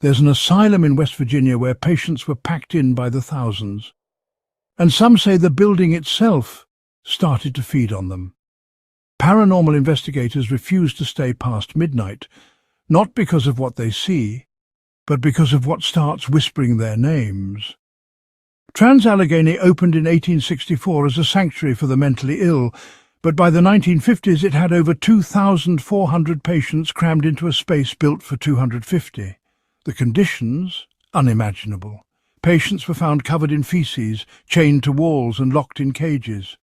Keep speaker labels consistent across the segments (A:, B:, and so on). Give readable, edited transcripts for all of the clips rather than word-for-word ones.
A: There's an asylum in West Virginia where patients were packed in by the thousands. And some say the building itself started to feed on them. Paranormal investigators refuse to stay past midnight, not because of what they see, but because of what starts whispering their names. Trans-Alleghany opened in 1864 as a sanctuary for the mentally ill, but by the 1950s it had over 2,400 patients crammed into a space built for 250. The conditions? Unimaginable. Patients were found covered in feces, chained to walls and locked in cages.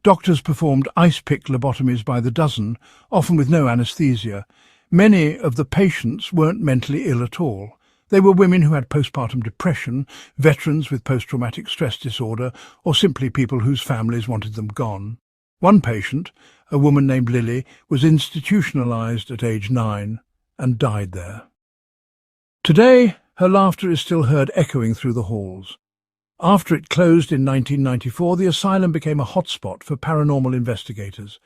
A: Doctors performed ice-pick lobotomies by the dozen, often with no anesthesia. Many of the patients weren't mentally ill at all. They were women who had postpartum depression, veterans with post-traumatic stress disorder, or simply people whose families wanted them gone. One patient, a woman named Lily, was institutionalized at age 9 and died there. Today, her laughter is still heard echoing through the halls. After it closed in 1994, the asylum became a hotspot for paranormal investigators.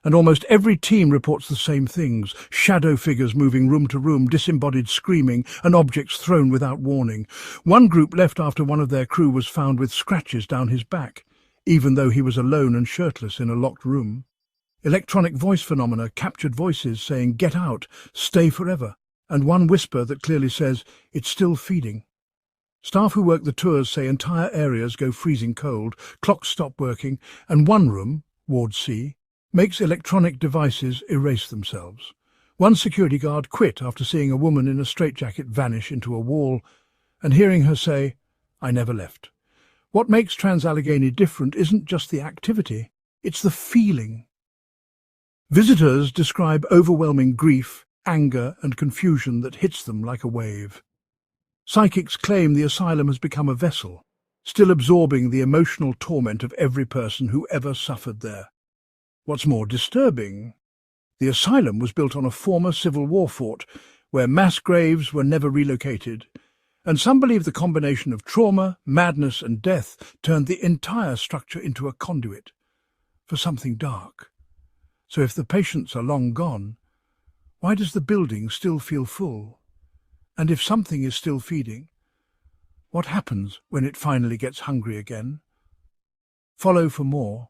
A: And almost every team reports the same things: shadow figures moving room to room, disembodied screaming, and objects thrown without warning. One group left after one of their crew was found with scratches down his back, even though he was alone and shirtless in a locked room. Electronic voice phenomena captured voices saying, "Get out, stay forever," and one whisper that clearly says, "It's still feeding." Staff who work the tours say entire areas go freezing cold, clocks stop working, and one room, Ward C, makes electronic devices erase themselves. One security guard quit after seeing a woman in a straitjacket vanish into a wall and hearing her say, "I never left." What makes Trans-Alleghany different isn't just the activity, it's the feeling. Visitors describe overwhelming grief, anger and confusion that hits them like a wave. Psychics claim the asylum has become a vessel, still absorbing the emotional torment of every person who ever suffered there. What's more disturbing, the asylum was built on a former Civil War fort where mass graves were never relocated, and some believe the combination of trauma, madness and death turned the entire structure into a conduit for something dark. So if the patients are long gone, why does the building still feel full? And if something is still feeding, what happens when it finally gets hungry again? Follow for more.